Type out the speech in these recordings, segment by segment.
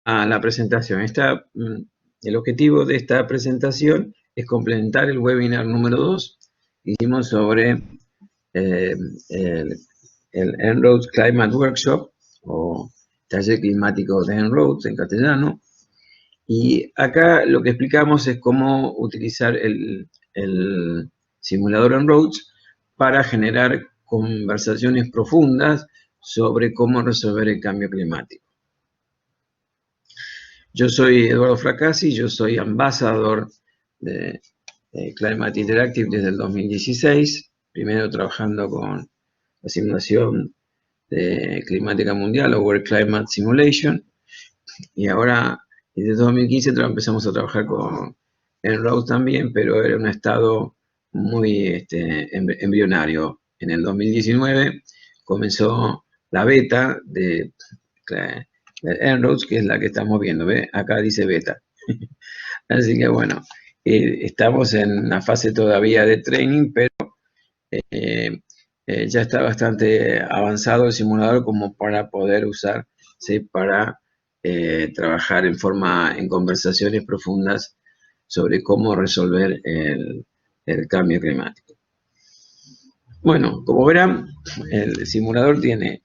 a la presentación. El objetivo de esta presentación es complementar el webinar número 2 que hicimos sobre el En-ROADS Climate Workshop, o taller climático de En-ROADS en castellano. Y acá lo que explicamos es cómo utilizar el simulador En-ROADS para generar conversaciones profundas sobre cómo resolver el cambio climático. Yo soy Eduardo Fracassi, yo soy ambasador de Climate Interactive desde el 2016, primero trabajando con la simulación climática mundial o World Climate Simulation, y ahora desde 2015 empezamos a trabajar con En-ROADS también, pero era un estado muy embrionario. En el 2019 comenzó la beta de En-ROADS, que es la que estamos viendo, ¿ve? Acá dice beta. Así que bueno, estamos en la fase todavía de training, pero ya está bastante avanzado el simulador como para poder usarse para trabajar en conversaciones profundas sobre cómo resolver el cambio climático. Bueno, como verán, el simulador tiene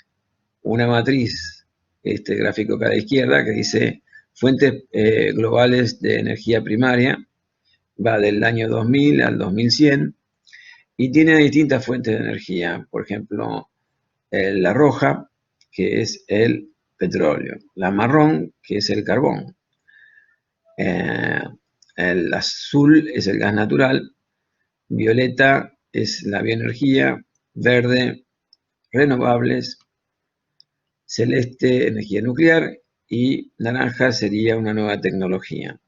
una matriz, este gráfico acá a la izquierda, que dice fuentes globales de energía primaria, va del año 2000 al 2100, y tiene distintas fuentes de energía. Por ejemplo, la roja, que es el petróleo, la marrón, que es el carbón, el azul es el gas natural, violeta es la bioenergía, verde, renovables, celeste, energía nuclear, y naranja sería una nueva tecnología.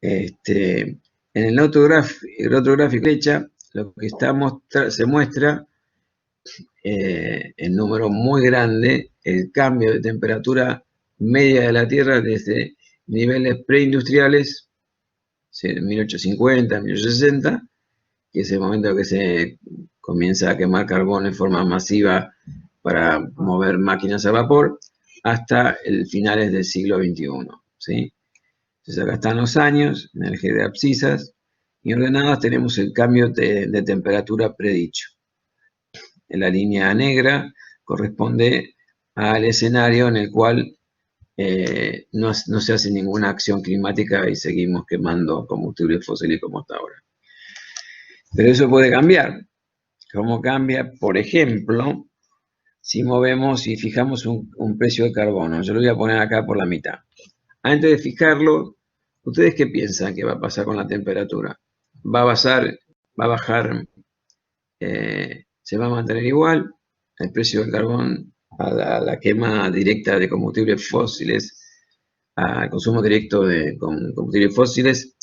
En el otro gráfico derecha, lo que se muestra en número muy grande el cambio de temperatura media de la Tierra desde niveles preindustriales, 1850, 1860, que es el momento que se comienza a quemar carbón en forma masiva para mover máquinas a vapor, hasta el finales del siglo XXI, ¿sí? Entonces acá están los años, en el eje de abscisas, y ordenadas tenemos el cambio de temperatura predicho. En la línea negra corresponde al escenario en el cual no se hace ninguna acción climática y seguimos quemando combustibles fósiles como hasta ahora. Pero eso puede cambiar. ¿Cómo cambia? Por ejemplo, si movemos y fijamos un precio de carbono. Yo lo voy a poner acá por la mitad. Antes de fijarlo, ¿ustedes qué piensan que va a pasar con la temperatura? ¿Va a bajar, se va a mantener igual el precio del carbón a la quema directa de combustibles fósiles, al consumo directo de combustibles fósiles?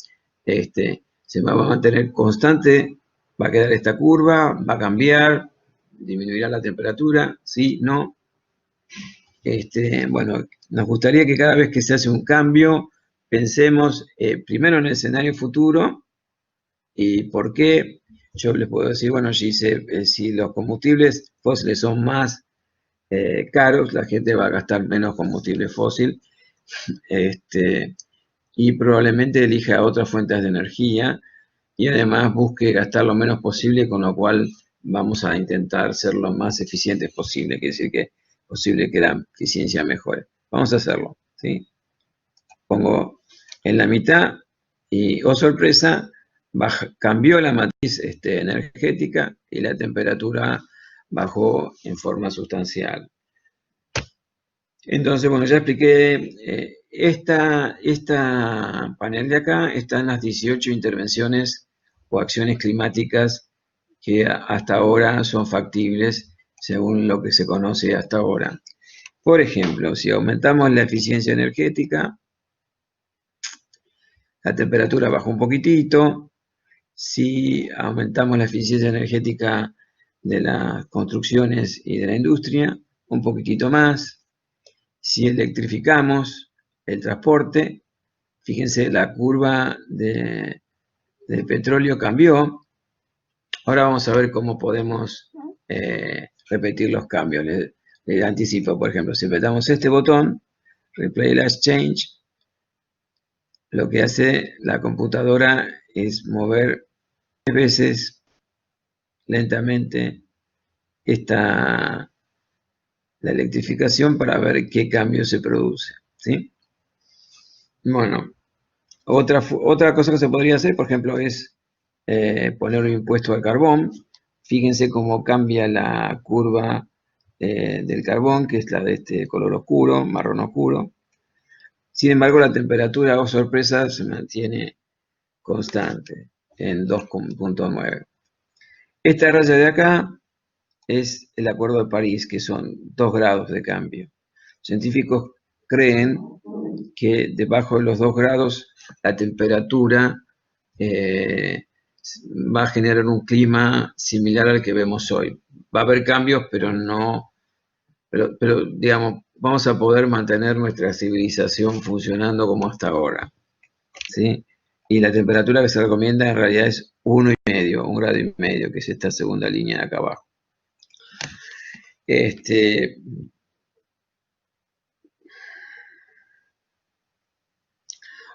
¿Se va a mantener constante? ¿Va a quedar esta curva? ¿Va a cambiar? ¿Disminuirá la temperatura? ¿Sí? ¿No? Bueno, nos gustaría que cada vez que se hace un cambio, pensemos primero en el escenario futuro. ¿Y por qué? Yo les puedo decir, bueno, si los combustibles fósiles son más caros, la gente va a gastar menos combustible fósil, y probablemente elija otras fuentes de energía, y además busque gastar lo menos posible, con lo cual vamos a intentar ser lo más eficientes posible, quiere decir que es posible que la eficiencia mejore. Vamos a hacerlo, ¿sí? Pongo en la mitad y, oh sorpresa, cambió la matriz energética y la temperatura bajó en forma sustancial. Entonces, bueno, ya expliqué esta panel de acá, están las 18 intervenciones o acciones climáticas que hasta ahora son factibles según lo que se conoce hasta ahora. Por ejemplo, si aumentamos la eficiencia energética, la temperatura baja un poquitito. Si aumentamos la eficiencia energética de las construcciones y de la industria, un poquitito más. Si electrificamos el transporte, fíjense, la curva del petróleo cambió. Ahora vamos a ver cómo podemos repetir los cambios. Les anticipo, por ejemplo, si apretamos este botón, Replay Last Change, lo que hace la computadora es mover 3 veces lentamente la electrificación para ver qué cambio se produce, ¿sí? Bueno, otra cosa que se podría hacer, por ejemplo, es poner un impuesto al carbón. Fíjense cómo cambia la curva del carbón, que es la de este color oscuro, marrón oscuro. Sin embargo, la temperatura, oh sorpresa, se mantiene constante en 2,9. Esta raya de acá es el Acuerdo de París, que son 2 grados de cambio. Científicos creen que debajo de los 2 grados la temperatura va a generar un clima similar al que vemos hoy. Va a haber cambios, pero no, pero digamos, vamos a poder mantener nuestra civilización funcionando como hasta ahora, ¿sí? Y la temperatura que se recomienda en realidad es 1,5, 1,5 grados, que es esta segunda línea de acá abajo.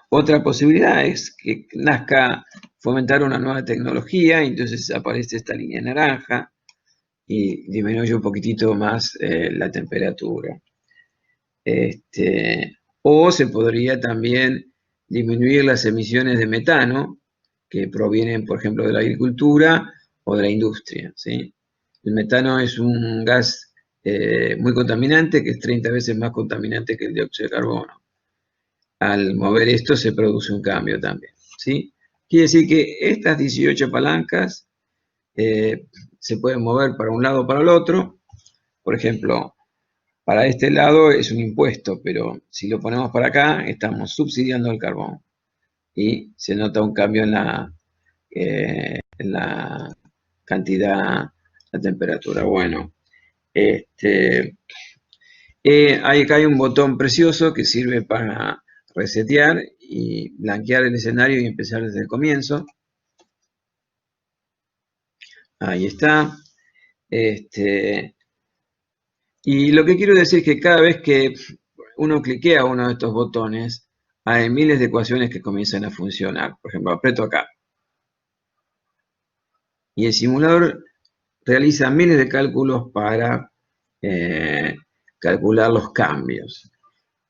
Otra posibilidad es que nazca fomentar una nueva tecnología, y entonces aparece esta línea naranja y disminuye un poquitito más la temperatura. O se podría también disminuir las emisiones de metano que provienen, por ejemplo, de la agricultura o de la industria, ¿sí? El metano es un gas muy contaminante, que es 30 veces más contaminante que el dióxido de carbono. Al mover esto se produce un cambio también, ¿sí? Quiere decir que estas 18 palancas se pueden mover para un lado o para el otro. Por ejemplo, para este lado es un impuesto, pero si lo ponemos para acá, estamos subsidiando el carbón. Y se nota un cambio en la cantidad, la temperatura. Bueno, acá hay un botón precioso que sirve para resetear y blanquear el escenario y empezar desde el comienzo. Ahí está. Y lo que quiero decir es que cada vez que uno cliquea uno de estos botones, hay miles de ecuaciones que comienzan a funcionar. Por ejemplo, aprieto acá. Y el simulador realiza miles de cálculos para calcular los cambios.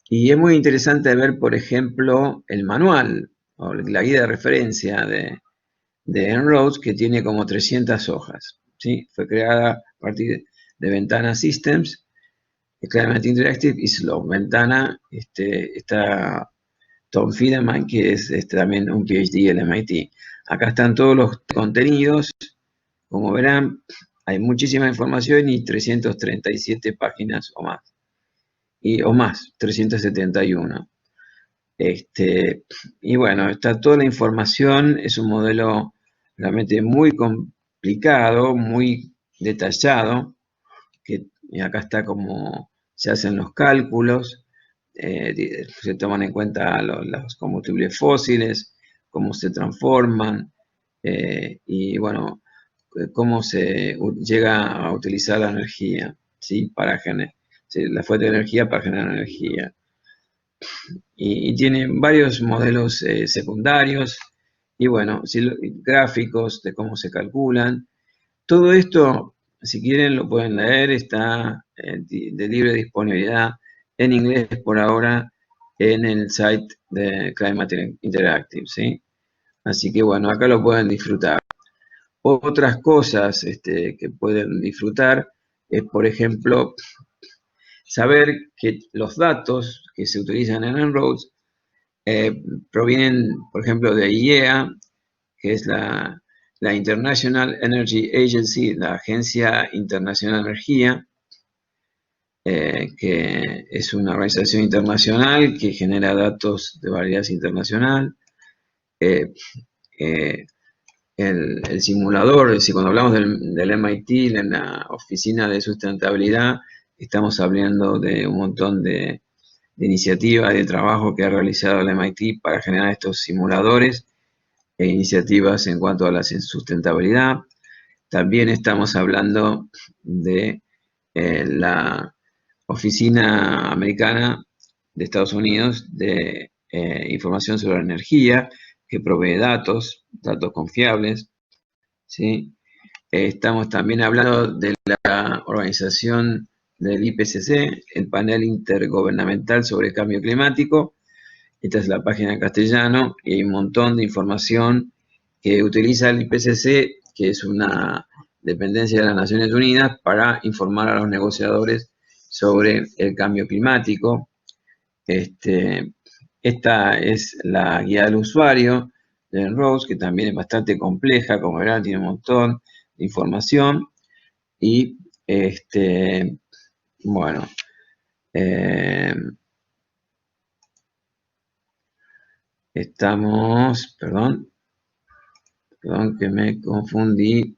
Y es muy interesante ver, por ejemplo, el manual o la guía de referencia de En-ROADS, que tiene como 300 hojas, ¿sí? Fue creada a partir de Ventana Systems, Climate Interactive y Slope. Ventana está Tom Fineman, que es también un PhD en MIT. Acá están todos los contenidos. Como verán, hay muchísima información y 337 páginas o más. O más, 371. Y bueno, está toda la información. Es un modelo realmente muy complicado, muy detallado, que acá está cómo se hacen los cálculos, se toman en cuenta los combustibles fósiles, cómo se transforman, y bueno, cómo se llega a utilizar la energía, ¿sí? La fuente de energía para generar energía. Y tiene varios modelos secundarios, y bueno, gráficos de cómo se calculan. Todo esto, si quieren, lo pueden leer, está de libre disponibilidad en inglés por ahora en el site de Climate Interactive, ¿sí? Así que bueno, acá lo pueden disfrutar. Otras cosas que pueden disfrutar es, por ejemplo, saber que los datos que se utilizan en En-ROADS provienen, por ejemplo, de IEA, que es la International Energy Agency, la Agencia Internacional de Energía, que es una organización internacional que genera datos de validez internacional. El simulador, si cuando hablamos del MIT, en la Oficina de Sustentabilidad, estamos hablando de un montón de iniciativas, de trabajo que ha realizado el MIT para generar estos simuladores e iniciativas en cuanto a la sustentabilidad. También estamos hablando de la Oficina Americana de Estados Unidos de información sobre la energía, que provee datos confiables, ¿sí? Estamos también hablando de la organización del IPCC, el Panel Intergubernamental sobre el Cambio Climático. Esta es la página en castellano y hay un montón de información que utiliza el IPCC, que es una dependencia de las Naciones Unidas, para informar a los negociadores sobre el cambio climático. Esta es la guía del usuario de En-ROADS, que también es bastante compleja, como verán, tiene un montón de información. Y, bueno, estamos, perdón que me confundí.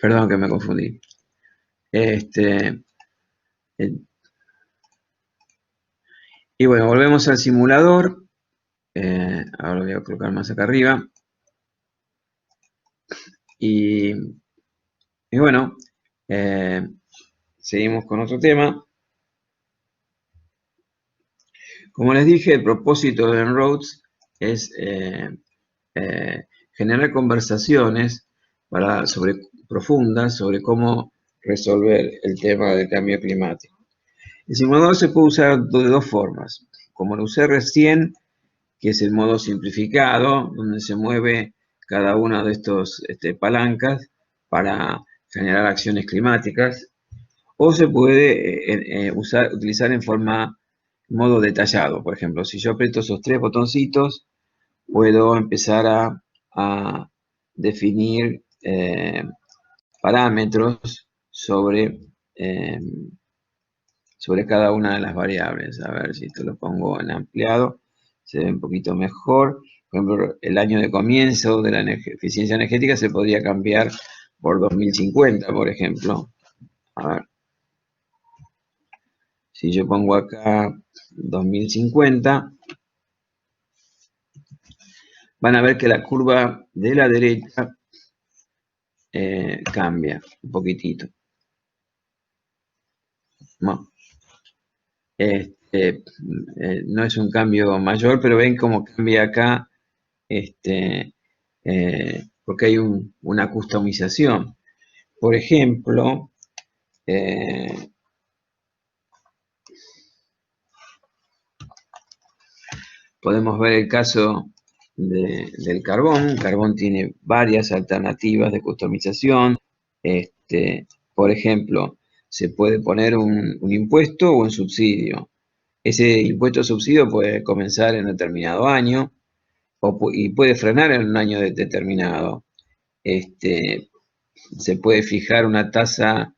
Perdón que me confundí. Y bueno, volvemos al simulador. Ahora lo voy a colocar más acá arriba. Y bueno, seguimos con otro tema. Como les dije, el propósito de En-ROADS es generar conversaciones profundas sobre cómo resolver el tema del cambio climático. El simulador se puede usar de dos formas. Como lo usé recién, que es el modo simplificado, donde se mueve cada una de estos palancas para generar acciones climáticas, o se puede utilizar en modo detallado. Por ejemplo, si yo aprieto esos tres botoncitos, puedo empezar a definir parámetros sobre cada una de las variables. A ver si esto lo pongo en ampliado, se ve un poquito mejor. Por ejemplo, el año de comienzo de la eficiencia energética se podría cambiar por 2050, por ejemplo. A ver. Si yo pongo acá 2050, van a ver que la curva de la derecha cambia un poquitito. No. No es un cambio mayor, pero ven cómo cambia acá, porque hay una customización. Por ejemplo, podemos ver el caso del carbón. El carbón tiene varias alternativas de customización. Por ejemplo, se puede poner un impuesto o un subsidio. Ese impuesto o subsidio puede comenzar en determinado año y puede frenar en un año determinado. Se puede fijar una tasa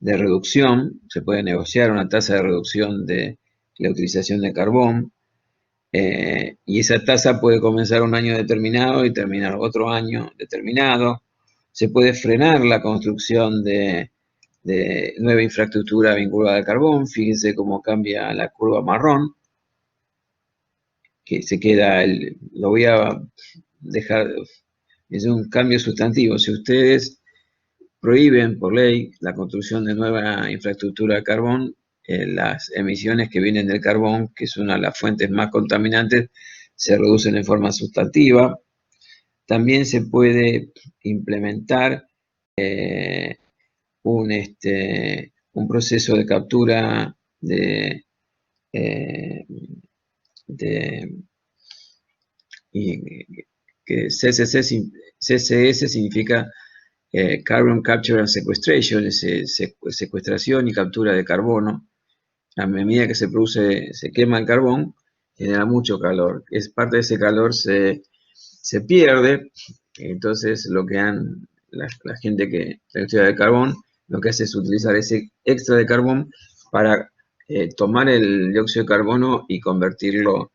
de reducción, se puede negociar una tasa de reducción de la utilización de carbón, y esa tasa puede comenzar un año determinado y terminar otro año determinado. Se puede frenar la construcción de nueva infraestructura vinculada al carbón. Fíjense cómo cambia la curva marrón, que se queda, lo voy a dejar, es un cambio sustantivo. Si ustedes prohíben por ley la construcción de nueva infraestructura de carbón, las emisiones que vienen del carbón, que es una de las fuentes más contaminantes, se reducen en forma sustantiva. También se puede implementar un proceso de captura que CCS significa Carbon Capture and Sequestration, es secuestración y captura de carbono. A medida que se quema el carbón, genera mucho calor. Parte de ese calor se pierde. Entonces lo que la gente que estudia de carbón, lo que hace es utilizar ese extra de carbón para tomar el dióxido de carbono y convertirlo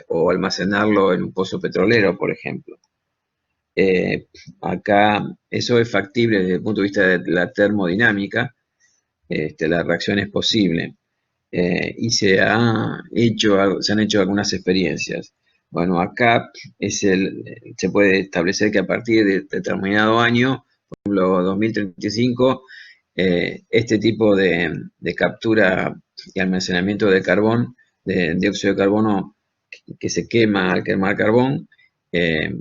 o almacenarlo en un pozo petrolero, por ejemplo. Acá eso es factible desde el punto de vista de la termodinámica. La reacción es posible. y se han hecho algunas experiencias. Bueno, acá se puede establecer que a partir de determinado año, por ejemplo 2035, este tipo de captura y almacenamiento de carbón, de dióxido de carbono que se quema al quemar carbón, eh,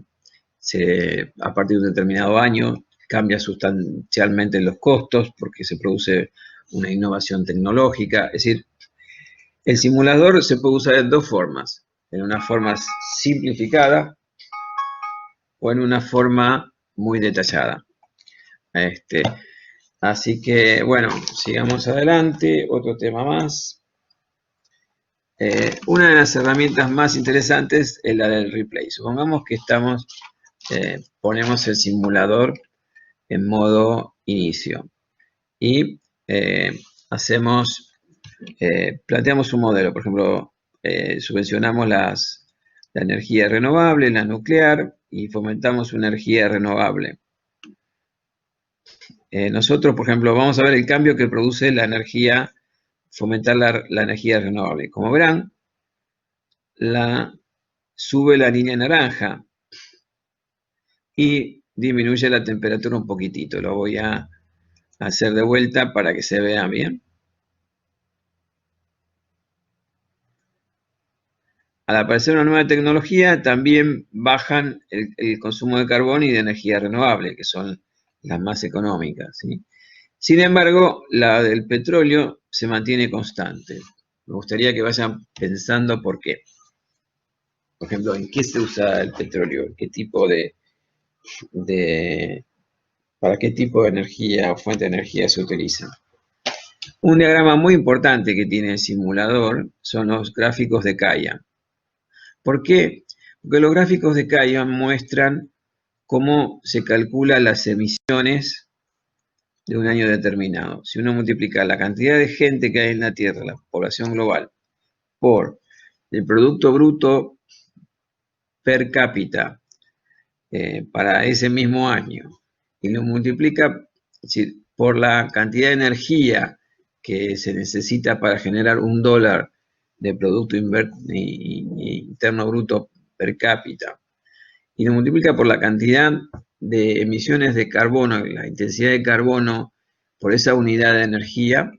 a partir de un determinado año cambia sustancialmente los costos porque se produce una innovación tecnológica. Es decir, el simulador se puede usar de dos formas, en una forma simplificada o en una forma muy detallada. Así que, bueno, sigamos adelante. Otro tema más. Una de las herramientas más interesantes es la del replay. Supongamos que ponemos el simulador en modo inicio y planteamos un modelo. Por ejemplo, subvencionamos la energía renovable, la nuclear, y fomentamos una energía renovable. Nosotros, por ejemplo, vamos a ver el cambio que produce la energía, fomentar la energía renovable. Como verán, sube la línea naranja y disminuye la temperatura un poquitito. Lo voy a hacer de vuelta para que se vea bien. Al aparecer una nueva tecnología, también bajan el consumo de carbón y de energía renovable, que son las más económicas, ¿sí? Sin embargo, la del petróleo se mantiene constante. Me gustaría que vayan pensando por qué. Por ejemplo, ¿en qué se usa el petróleo? ¿Qué tipo para qué tipo de energía o fuente de energía se utiliza? Un diagrama muy importante que tiene el simulador son los gráficos de Kaya. ¿Por qué? Porque los gráficos de Kaya muestran cómo se calculan las emisiones de un año determinado. Si uno multiplica la cantidad de gente que hay en la Tierra, la población global, por el Producto Bruto per cápita para ese mismo año y lo multiplica por la cantidad de energía que se necesita para generar $1 de Producto Interno Bruto per cápita y lo multiplica por la cantidad de emisiones de carbono, la intensidad de carbono por esa unidad de energía,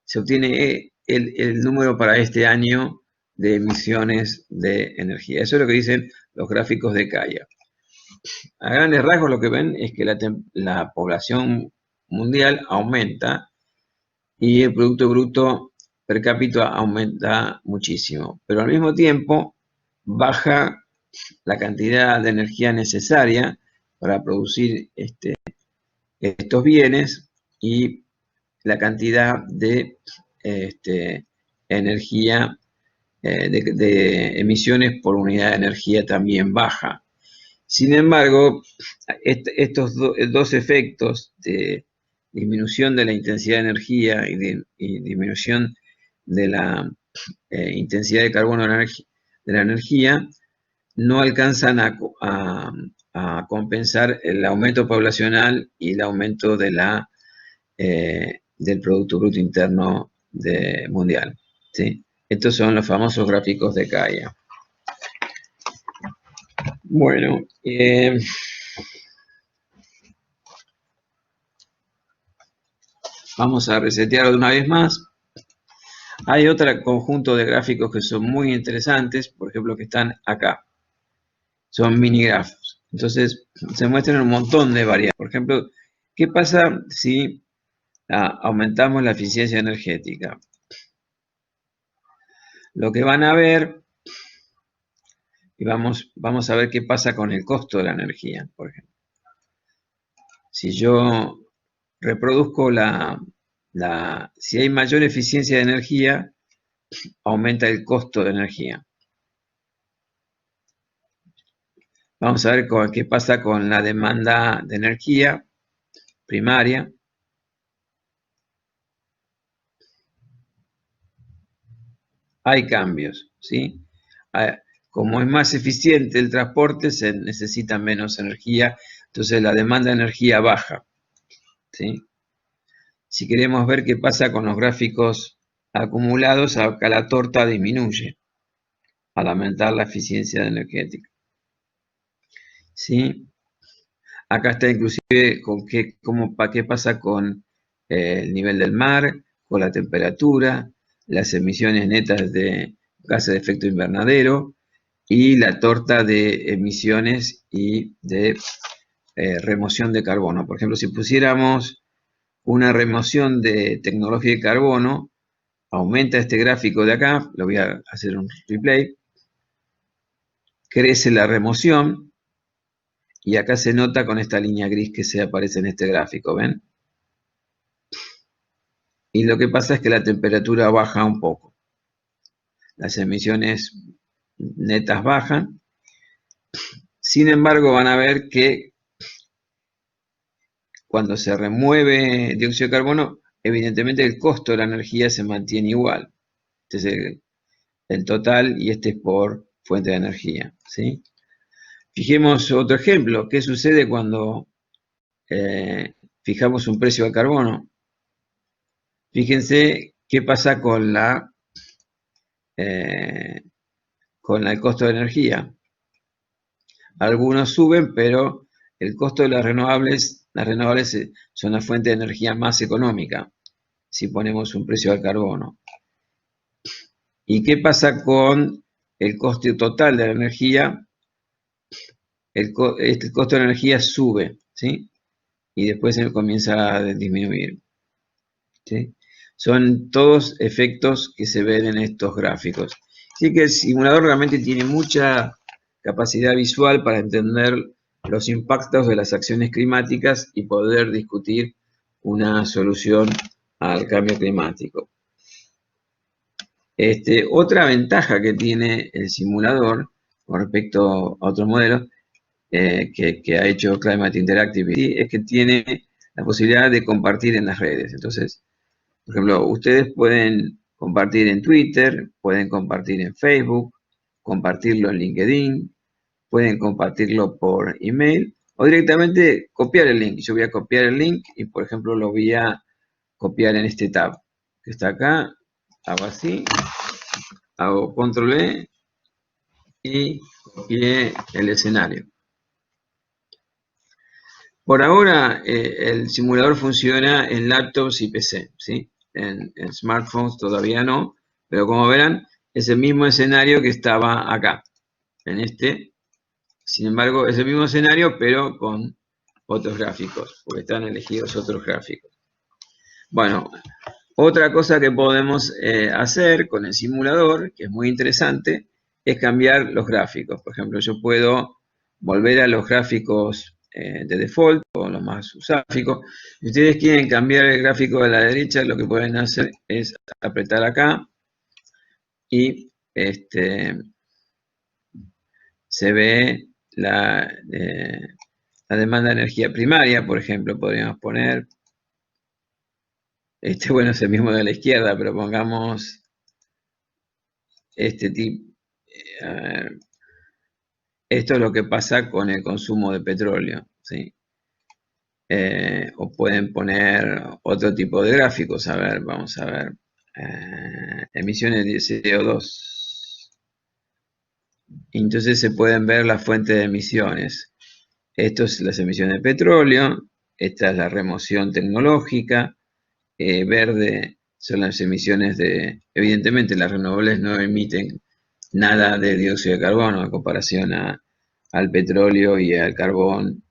se obtiene el número para este año de emisiones de energía. Eso es lo que dicen los gráficos de Kaya. A grandes rasgos lo que ven es que la población mundial aumenta y el Producto Bruto per cápita aumenta muchísimo, pero al mismo tiempo baja la cantidad de energía necesaria para producir estos bienes y la cantidad de energía, de emisiones por unidad de energía también baja. Sin embargo, estos dos efectos de disminución de la intensidad de energía y disminución de la intensidad de carbono de la energía no alcanzan a compensar el aumento poblacional y el aumento del Producto Bruto Interno mundial, ¿sí? Estos son los famosos gráficos de Kaya. Bueno, vamos a resetearlo de una vez más. Hay otro conjunto de gráficos que son muy interesantes, por ejemplo, que están acá. Son mini grafos. Entonces, se muestran un montón de variables. Por ejemplo, ¿qué pasa si aumentamos la eficiencia energética? Lo que van a ver, y vamos a ver qué pasa con el costo de la energía, por ejemplo. Si yo reproduzco si hay mayor eficiencia de energía, aumenta el costo de energía. Vamos a ver qué pasa con la demanda de energía primaria. Hay cambios, ¿sí? Como es más eficiente el transporte, se necesita menos energía, entonces la demanda de energía baja, ¿sí? Si queremos ver qué pasa con los gráficos acumulados, acá la torta disminuye al aumentar la eficiencia energética. ¿Sí? Acá está inclusive con qué pasa con el nivel del mar, con la temperatura, las emisiones netas de gases de efecto invernadero y la torta de emisiones y de remoción de carbono. Por ejemplo, si pusiéramos una remoción de tecnología de carbono, aumenta este gráfico de acá, lo voy a hacer un replay, crece la remoción y acá se nota con esta línea gris que se aparece en este gráfico, ¿ven? Y lo que pasa es que la temperatura baja un poco. Las emisiones netas bajan. Sin embargo, van a ver que cuando se remueve dióxido de carbono, evidentemente el costo de la energía se mantiene igual. Este es el total y este es por fuente de energía, ¿sí? Fijemos otro ejemplo. ¿Qué sucede cuando fijamos un precio al carbono? Fíjense qué pasa con el costo de energía. Algunos suben, pero el costo de las renovables son la fuente de energía más económica si ponemos un precio al carbono. ¿Y qué pasa con el coste total de la energía? El costo de la energía sube, ¿sí? Y después comienza a disminuir, ¿sí? Son todos efectos que se ven en estos gráficos. Así que el simulador realmente tiene mucha capacidad visual para entender los impactos de las acciones climáticas y poder discutir una solución al cambio climático. Otra ventaja que tiene el simulador con respecto a otros modelos que ha hecho Climate Interactive es que tiene la posibilidad de compartir en las redes. Entonces, por ejemplo, ustedes pueden compartir en Twitter, pueden compartir en Facebook, compartirlo en LinkedIn, pueden compartirlo por email o directamente copiar el link. Yo voy a copiar el link y, por ejemplo, lo voy a copiar en este tab que está acá. Hago así, hago control E y copié el escenario. Por ahora, el simulador funciona en laptops y PC, ¿sí? En smartphones todavía no, pero como verán, es el mismo escenario que estaba acá, en este. Sin embargo, es el mismo escenario, pero con otros gráficos, porque están elegidos otros gráficos. Bueno, otra cosa que podemos hacer con el simulador, que es muy interesante, es cambiar los gráficos. Por ejemplo, yo puedo volver a los gráficos de default o los más usados. Si ustedes quieren cambiar el gráfico de la derecha, lo que pueden hacer es apretar acá y se ve la demanda de energía primaria, por ejemplo, podríamos poner, bueno, es el mismo de la izquierda, pero pongamos este tipo. A ver, esto es lo que pasa con el consumo de petróleo, ¿sí? O pueden poner otro tipo de gráficos. A ver, vamos a ver. Emisiones de CO2. Entonces se pueden ver las fuentes de emisiones. Esto es las emisiones de petróleo. Esta es la remoción tecnológica. Verde son las emisiones de... Evidentemente las renovables no emiten nada de dióxido de carbono en comparación al petróleo y al carbón.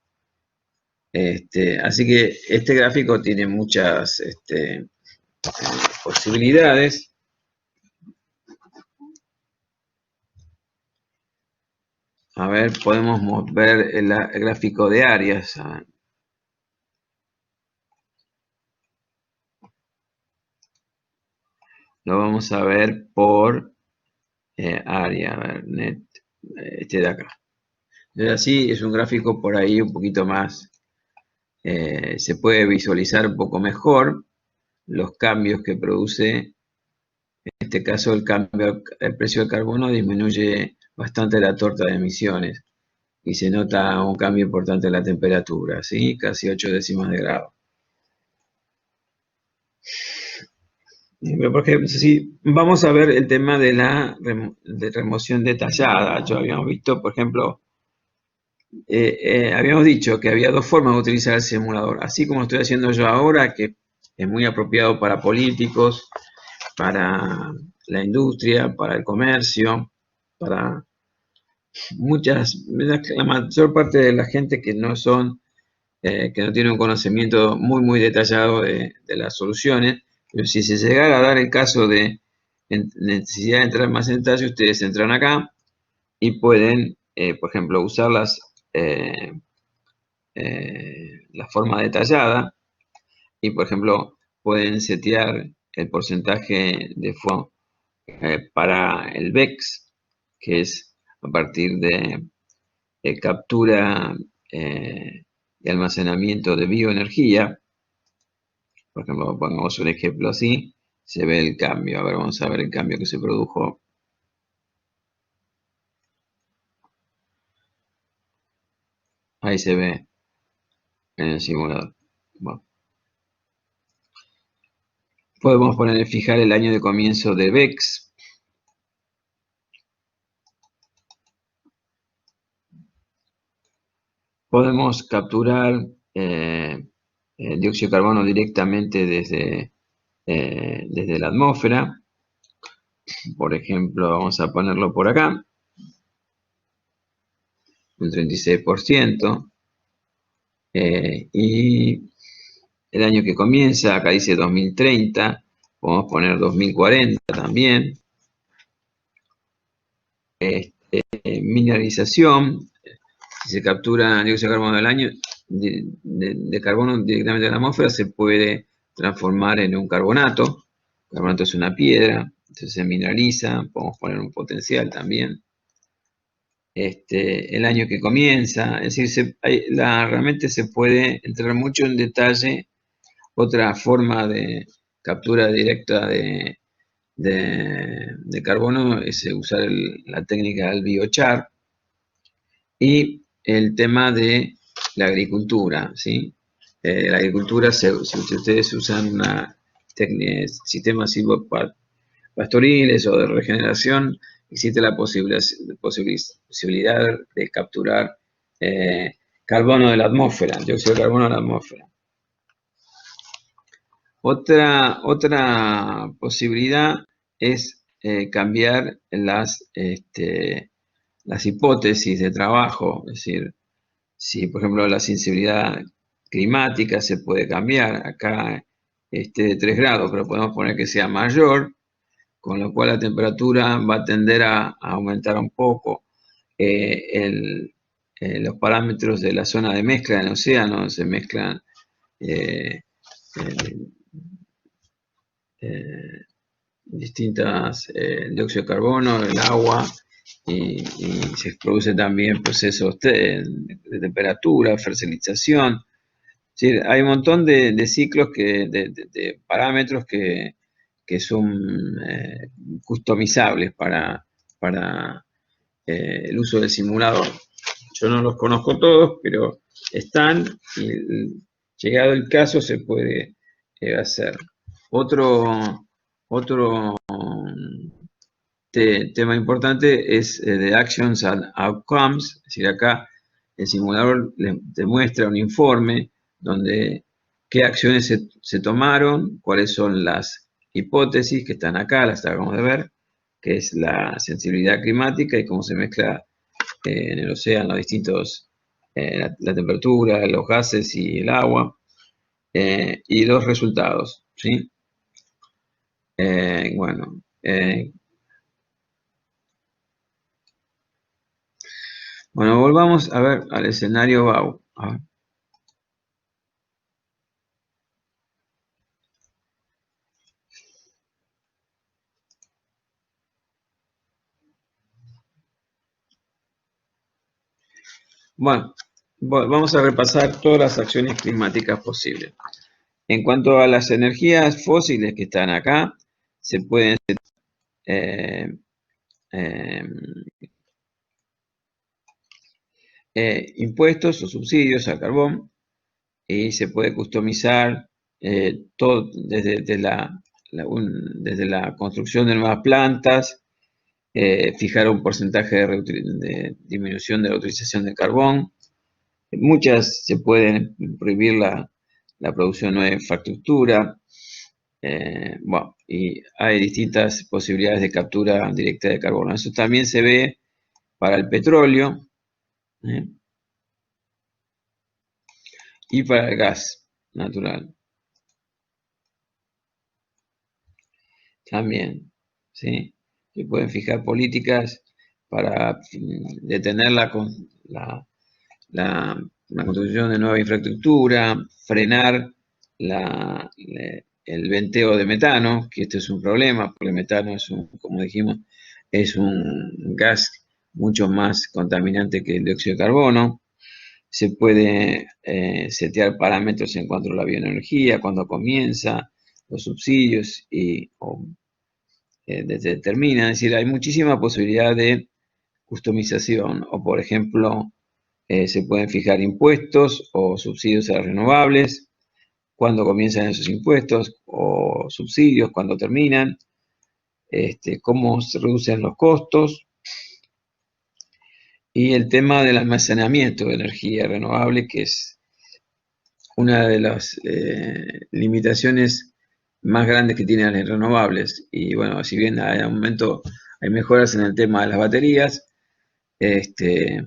Así que este gráfico tiene muchas posibilidades. A ver, podemos ver el gráfico de áreas. Lo vamos a ver por área, a ver, net, de acá. Así es un gráfico por ahí un poquito más, se puede visualizar un poco mejor los cambios que produce. En este caso el precio del carbono disminuye bastante la torta de emisiones y se nota un cambio importante en la temperatura, ¿sí? Casi 8 décimas de grado. Por ejemplo, si vamos a ver el tema de la de remoción detallada. Yo habíamos visto, por ejemplo, habíamos dicho que había dos formas de utilizar el simulador, así como estoy haciendo yo ahora, que es muy apropiado para políticos, para la industria, para el comercio, para la mayor parte de la gente que no son, que no tiene un conocimiento muy detallado de las soluciones, pero si se llegara a dar el caso de necesidad de entrar más en detalle, ustedes entran acá y pueden, por ejemplo, usar eh, la forma detallada y, por ejemplo, pueden setear el porcentaje de para el VEX, que es a partir de captura y almacenamiento de bioenergía. Por ejemplo, pongamos un ejemplo así, se ve el cambio. A ver, vamos a ver el cambio que se produjo. Ahí se ve en el simulador. Bueno, podemos poner, fijar el año de comienzo de VEX. Podemos capturar dióxido de carbono directamente desde la atmósfera. Por ejemplo, vamos a ponerlo por acá, un 36%. Y el año que comienza, acá dice 2030, podemos poner 2040 también. Mineralización, si se captura dióxido de carbono del año, de carbono directamente de la atmósfera, se puede transformar en un carbonato. El carbonato es una piedra, entonces se mineraliza, podemos poner un potencial también. El año que comienza, es decir, realmente se puede entrar mucho en detalle. Otra forma de captura directa de carbono es usar la técnica del biochar y el tema de la agricultura, ¿sí? La agricultura, si ustedes usan sistemas silvopastoriles o de regeneración, existe la posibilidad de capturar carbono de la atmósfera, dióxido de carbono de la atmósfera. Otra posibilidad es cambiar las hipótesis de trabajo, es decir, si por ejemplo la sensibilidad climática se puede cambiar, acá de 3 grados, pero podemos poner que sea mayor, con lo cual la temperatura va a tender a aumentar un poco. Los parámetros de la zona de mezcla en el océano se mezclan eh, distintas dióxido de carbono, el agua, y se produce también procesos de temperatura, fertilización. Es decir, hay un montón de ciclos, de parámetros que son customizables para el uso del simulador. Yo no los conozco todos, pero están y llegado el caso se puede hacer. Otro tema importante es de Actions and Outcomes, es decir, acá el simulador te muestra un informe donde qué acciones se tomaron, cuáles son las hipótesis que están acá, las acabamos de ver, que es la sensibilidad climática y cómo se mezcla en el océano distintos, la temperatura, los gases y el agua, y los resultados, ¿sí? Bueno, volvamos a ver al escenario BAU. A ver. Bueno, vamos a repasar todas las acciones climáticas posibles. En cuanto a las energías fósiles que están acá, se pueden eh, eh, impuestos o subsidios al carbón y se puede customizar todo desde la desde la construcción de nuevas plantas, fijar un porcentaje de disminución de la utilización de carbón. Muchas se pueden prohibir la producción de nueva infraestructura. Bueno, y hay distintas posibilidades de captura directa de carbono. Eso también se ve para el petróleo, y para el gas natural. También, ¿sí? Se pueden fijar políticas para detener la construcción de nueva infraestructura, frenar el venteo de metano, que esto es un problema, porque el metano es como dijimos, es un gas mucho más contaminante que el dióxido de carbono. Se puede setear parámetros en cuanto a la bioenergía, cuando comienza, los subsidios o termina. Es decir, hay muchísima posibilidad de customización, o por ejemplo, se pueden fijar impuestos o subsidios a las renovables, cuándo comienzan esos impuestos o subsidios, cuándo terminan, cómo se reducen los costos, y el tema del almacenamiento de energía renovable, que es una de las limitaciones más grandes que tienen las renovables. Y bueno, si bien hay mejoras en el tema de las baterías, hay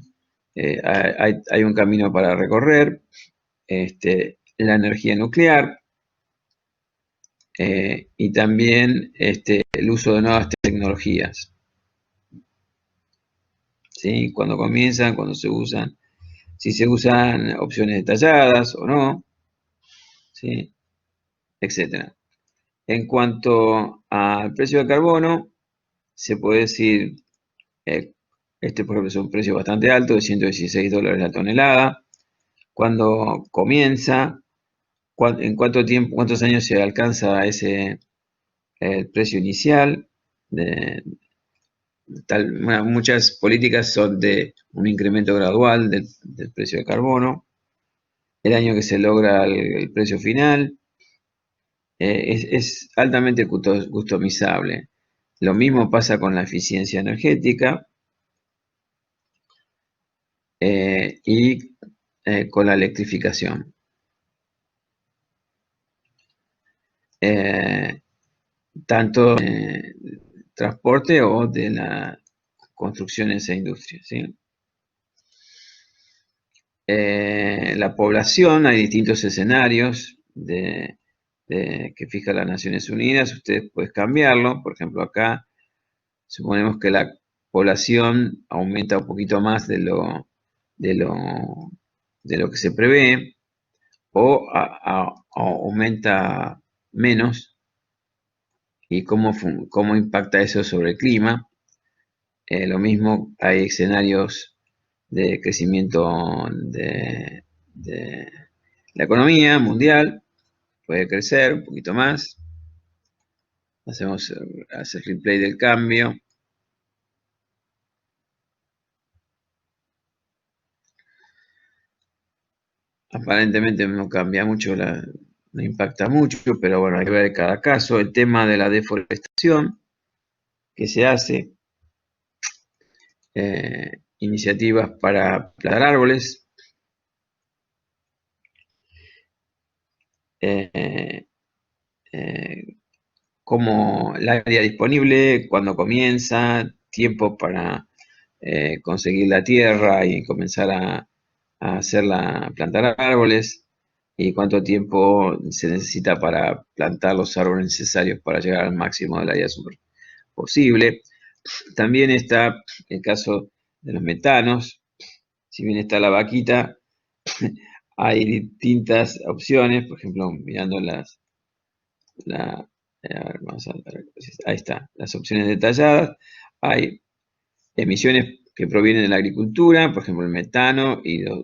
un camino para recorrer. La energía nuclear, y también el uso de nuevas tecnologías, ¿sí? Cuando comienzan, cuando se usan, si se usan opciones detalladas o no, ¿sí? Etcétera. En cuanto al precio del carbono, se puede decir, por ejemplo es un precio bastante alto, de $116 la tonelada. Cuando comienza, en cuánto tiempo, cuántos años se alcanza el precio inicial. Muchas políticas son de un incremento gradual del precio de carbono, el año que se logra el precio final. Es altamente customizable. Lo mismo pasa con la eficiencia energética, y con la electrificación. Tanto transporte o de las construcciones e industrias, ¿sí? La población, hay distintos escenarios que fija las Naciones Unidas. Ustedes pueden cambiarlo. Por ejemplo, acá suponemos que la población aumenta un poquito más de lo que se prevé, o aumenta menos, y cómo impacta eso sobre el clima. Lo mismo, hay escenarios de crecimiento de la economía mundial, puede crecer un poquito más. Hacer replay del cambio. Aparentemente no cambia mucho, no impacta mucho, pero bueno, hay que ver cada caso. El tema de la deforestación que se hace, iniciativas para plantar árboles, como el área disponible, cuando comienza, tiempo para conseguir la tierra y comenzar a plantar árboles, y cuánto tiempo se necesita para plantar los árboles necesarios para llegar al máximo del área posible. También está el caso de los metanos. Si bien está la vaquita, hay distintas opciones. Por ejemplo, mirando vamos a ver, ahí está, las opciones detalladas. Hay emisiones que provienen de la agricultura, por ejemplo el metano y los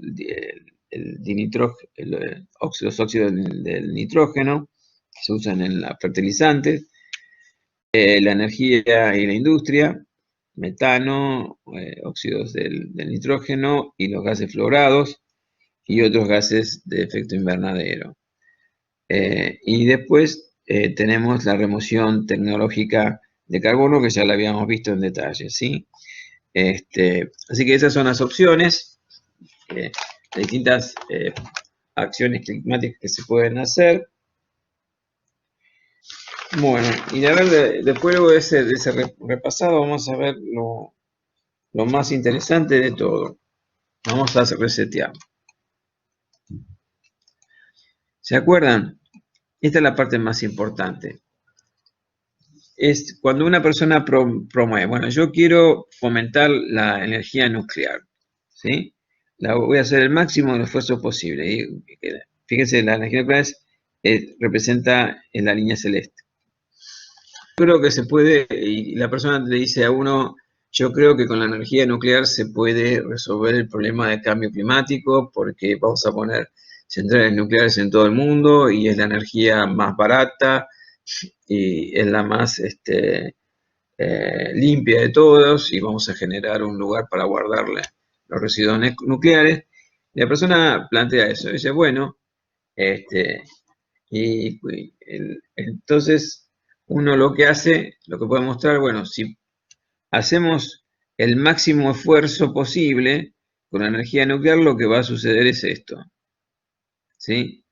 óxidos del nitrógeno, que se usan en los fertilizantes. La energía y la industria, metano, óxidos del nitrógeno y los gases fluorados y otros gases de efecto invernadero. Y después tenemos la remoción tecnológica de carbono, que ya la habíamos visto en detalle, ¿sí? Así que esas son las opciones, las distintas acciones climáticas que se pueden hacer. Bueno, y a ver, después de ese repasado, vamos a ver lo más interesante de todo. Vamos a resetear. ¿Se acuerdan? Esta es la parte más importante. Es cuando una persona promueve, bueno, yo quiero fomentar la energía nuclear, ¿sí? Voy a hacer el máximo del esfuerzo posible. Y, fíjense, la energía nuclear representa en la línea celeste. Creo que se puede, y la persona le dice a uno, yo creo que con la energía nuclear se puede resolver el problema del cambio climático porque vamos a poner centrales nucleares en todo el mundo y es la energía más barata y es la más limpia de todos y vamos a generar un lugar para guardarle los residuos nucleares. Y la persona plantea eso, dice, bueno, entonces uno lo que hace, lo que puede mostrar, bueno, si hacemos el máximo esfuerzo posible con la energía nuclear, lo que va a suceder es esto, ¿sí?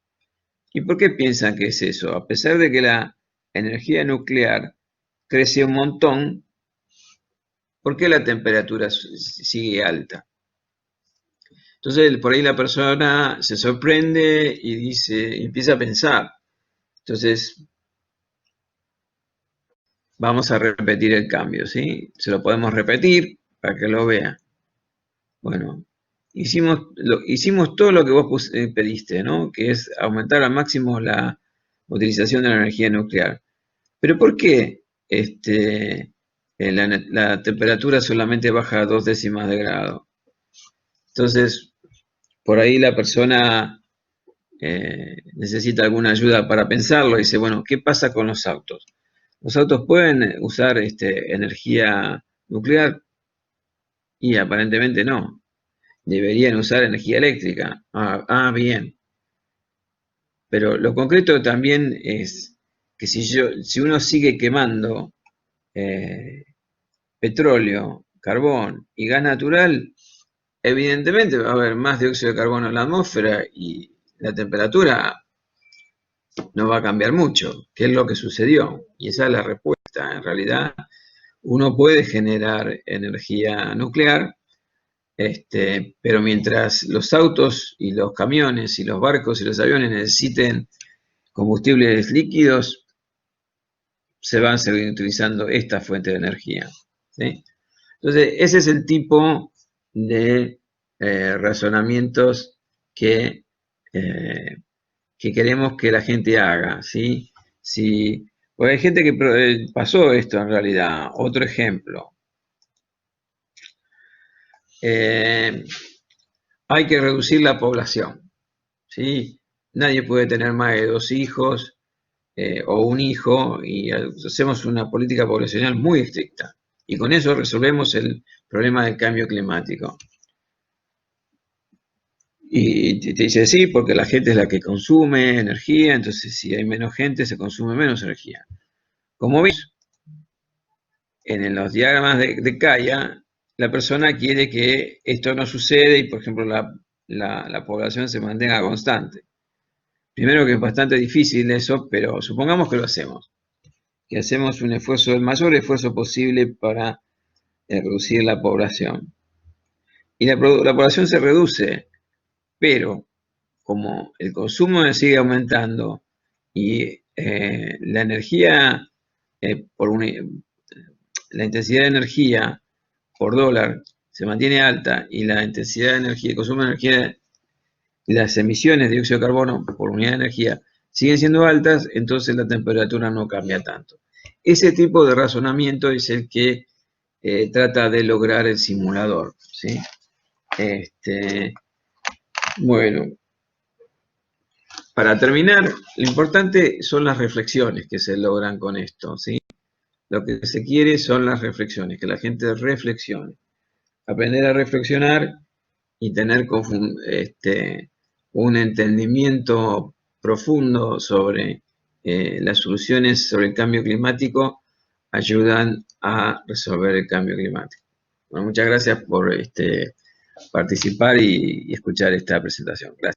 ¿Y por qué piensan que es eso? A pesar de que la energía nuclear crece un montón, ¿por qué la temperatura sigue alta? Entonces, por ahí la persona se sorprende y dice, empieza a pensar. Entonces, vamos a repetir el cambio, ¿sí? Se lo podemos repetir para que lo vea. Bueno, hicimos todo lo que vos pediste, ¿no? Que es aumentar al máximo la utilización de la energía nuclear. Pero ¿por qué la temperatura solamente baja 2 décimas de grado? Entonces, por ahí la persona necesita alguna ayuda para pensarlo y dice, bueno, ¿qué pasa con los autos? ¿Los autos pueden usar energía nuclear? Y aparentemente no. Deberían usar energía eléctrica. Bien. Pero lo concreto también es que si uno sigue quemando petróleo, carbón y gas natural, evidentemente va a haber más dióxido de carbono en la atmósfera y la temperatura no va a cambiar mucho, que es lo que sucedió. Y esa es la respuesta. En realidad, uno puede generar energía nuclear, pero mientras los autos y los camiones y los barcos y los aviones necesiten combustibles líquidos, se van a seguir utilizando esta fuente de energía, ¿sí? Entonces, ese es el tipo de razonamientos que queremos que la gente haga, ¿sí? Porque hay gente que pasó esto en realidad. Otro ejemplo. Hay que reducir la población, ¿sí? Nadie puede tener más de 2 hijos o un hijo y hacemos una política poblacional muy estricta. Y con eso resolvemos el problema del cambio climático. Y te dice sí, porque la gente es la que consume energía, entonces si hay menos gente se consume menos energía. Como ves, en los diagramas de Kaya, la persona quiere que esto no suceda y, por ejemplo, la población se mantenga constante. Primero que es bastante difícil eso, pero supongamos que lo hacemos. Que hacemos un esfuerzo, el mayor esfuerzo posible para reducir la población. Y la población se reduce, pero como el consumo sigue aumentando y la energía, la intensidad de energía por dólar se mantiene alta y la intensidad de energía, el consumo de energía y las emisiones de dióxido de carbono por unidad de energía siguen siendo altas, entonces la temperatura no cambia tanto. Ese tipo de razonamiento es el que trata de lograr el simulador, ¿sí? Bueno, para terminar, lo importante son las reflexiones que se logran con esto, ¿sí? Lo que se quiere son las reflexiones, que la gente reflexione. Aprender a reflexionar y tener un entendimiento profundo sobre las soluciones sobre el cambio climático ayudan a resolver el cambio climático. Bueno, muchas gracias por participar y escuchar esta presentación. Gracias.